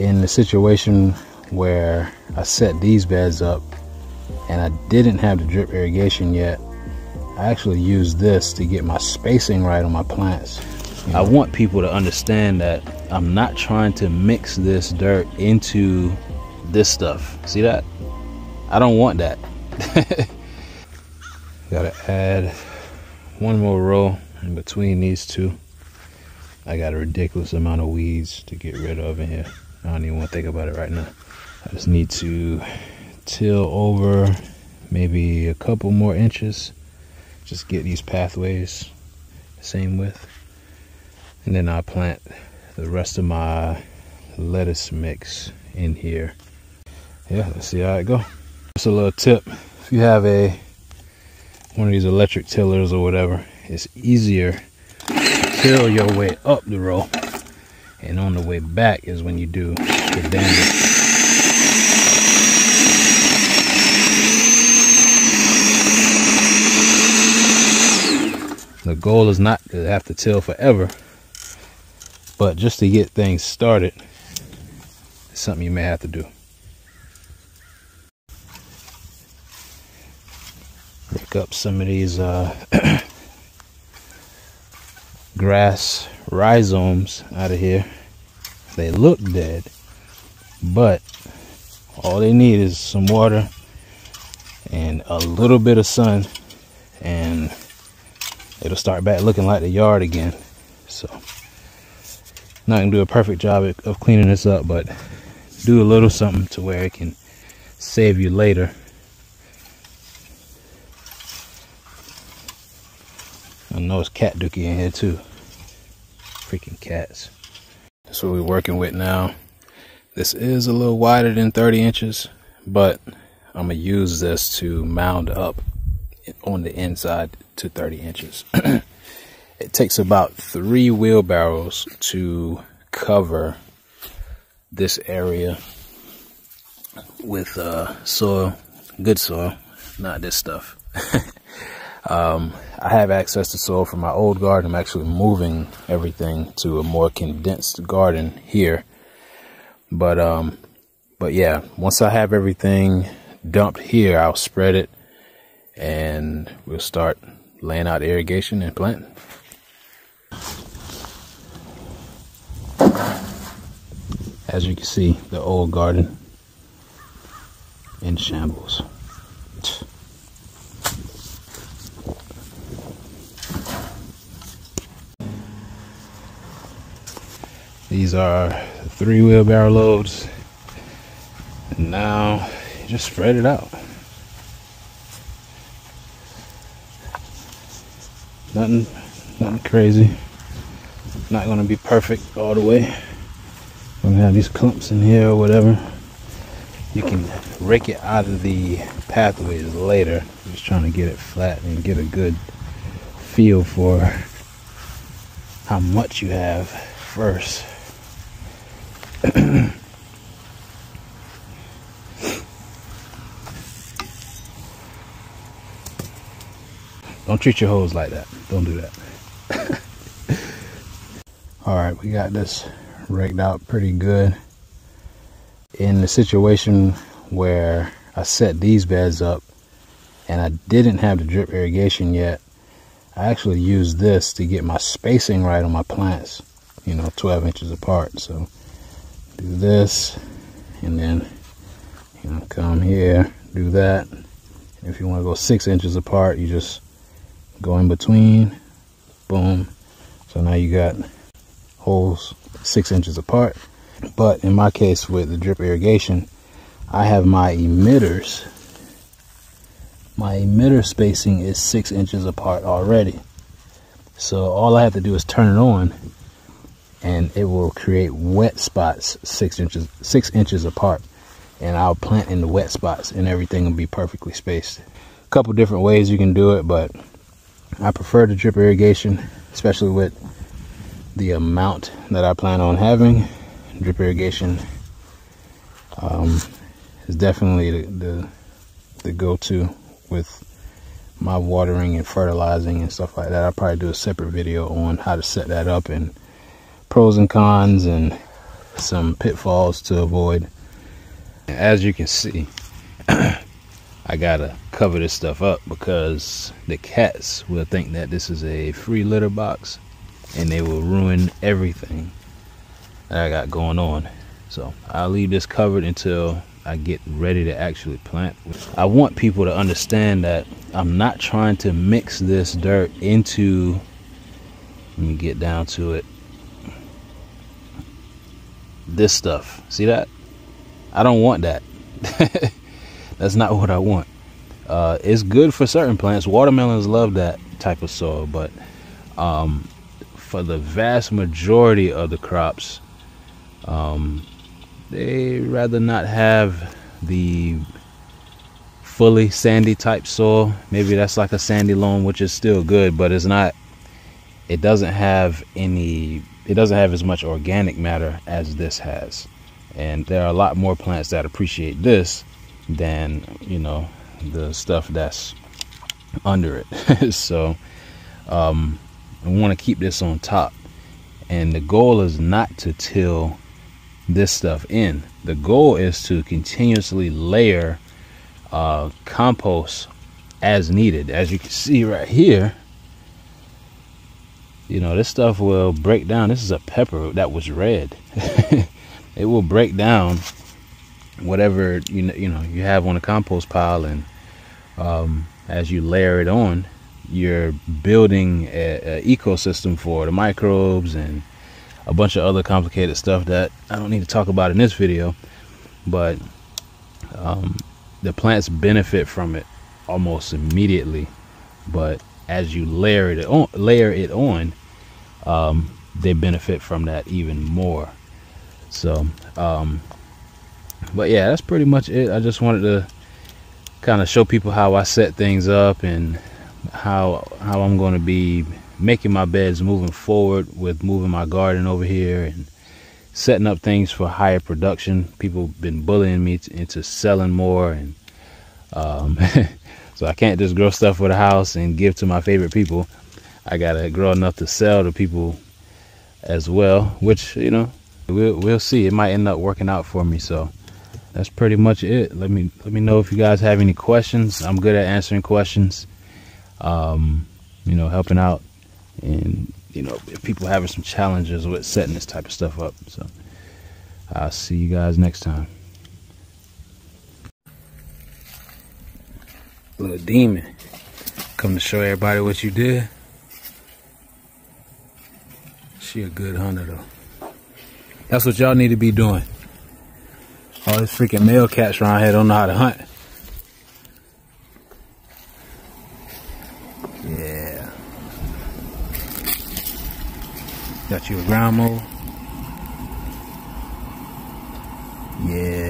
In the situation where I set these beds up and I didn't have the drip irrigation yet, I actually used this to get my spacing right on my plants. I want people to understand that I'm not trying to mix this dirt into this stuff. See that? I don't want that. Gotta add one more row in between these two. I got a ridiculous amount of weeds to get rid of in here. I don't even want to think about it right now. I just need to till over maybe a couple more inches. Just get these pathways the same width. And then I'll plant the rest of my lettuce mix in here. Yeah, let's see how it goes. Just a little tip. If you have one of these electric tillers or whatever, it's easier to till your way up the row. And on the way back is when you do the damage. The goal is not to have to till forever, but just to get things started, it's something you may have to do. Pick up some of these grass rhizomes out of here. They look dead, but all they need is some water and a little bit of sun, and it'll start back looking like the yard again. So, not gonna do a perfect job of cleaning this up, but do a little something to where it can save you later. I know it's cat dookie in here too. Freaking cats. That's what we're working with now. This is a little wider than 30 inches, but I'm gonna use this to mound up on the inside to 30 inches. It takes about 3 wheelbarrows to cover this area with soil, good soil, not this stuff. I have access to soil from my old garden. I'm actually moving everything to a more condensed garden here. But yeah, once I have everything dumped here, I'll spread it and we'll start laying out irrigation and planting. As you can see, the old garden in shambles. These are 3 wheelbarrow loads, and now you just spread it out. Nothing crazy. Not gonna be perfect all the way. I'm gonna have these clumps in here or whatever. You can rake it out of the pathways later. I'm just trying to get it flat and get a good feel for how much you have first. Don't treat your hose like that. Don't do that. All right, we got this raked out pretty good. In the situation where I set these beds up and I didn't have the drip irrigation yet, I actually used this to get my spacing right on my plants, 12 inches apart. So do this, and then come here, do that. If you want to go 6 inches apart, you just go in between, boom. So now you got holes 6 inches apart. But in my case with the drip irrigation, I have my emitters. My emitter spacing is 6 inches apart already. So all I have to do is turn it on, and it will create wet spots 6 inches apart, and I'll plant in the wet spots and everything will be perfectly spaced. A couple different ways you can do it, but I prefer the drip irrigation, especially with the amount that I plan on having. Drip irrigation is definitely the go-to with my watering and fertilizing and stuff like that. I'll probably do a separate video on how to set that up and pros and cons and some pitfalls to avoid. As you can see, I gotta cover this stuff up because the cats will think that this is a free litter box and they will ruin everything that I got going on. So I'll leave this covered until I get ready to actually plant. I want people to understand that I'm not trying to mix this dirt into, let me get down to it, this stuff. See that? I don't want that. That's not what I want. It's good for certain plants. Watermelons love that type of soil, but for the vast majority of the crops, they rather not have the fully sandy type soil. Maybe that's like a sandy loam, which is still good, but it's not, it doesn't have as much organic matter as this has. And there are a lot more plants that appreciate this than, you know, the stuff that's under it. So I want to keep this on top, and the goal is not to till this stuff in. The goal is to continuously layer compost as needed. As you can see right here, you know, this stuff will break down. This is a pepper that was red. It will break down whatever you know you have on a compost pile, and as you layer it on, you're building a ecosystem for the microbes and a bunch of other complicated stuff that I don't need to talk about in this video. But the plants benefit from it almost immediately, but as you layer it on, they benefit from that even more. So but yeah, that's pretty much it. I just wanted to kind of show people how I set things up and how I'm going to be making my beds moving forward with moving my garden over here and setting up things for higher production. People have been bullying me into selling more, and so I can't just grow stuff for the house and give to my favorite people. I gotta grow enough to sell to people as well, which, you know, we'll see. It might end up working out for me. So that's pretty much it. Let me know if you guys have any questions. I'm good at answering questions, you know, helping out, and, you know, if people having some challenges with setting this type of stuff up. So I'll see you guys next time. Little demon, come to show everybody what you did. She a good hunter though. That's what y'all need to be doing. All these freaking male cats around here don't know how to hunt. Yeah. Got you a ground mole? Yeah.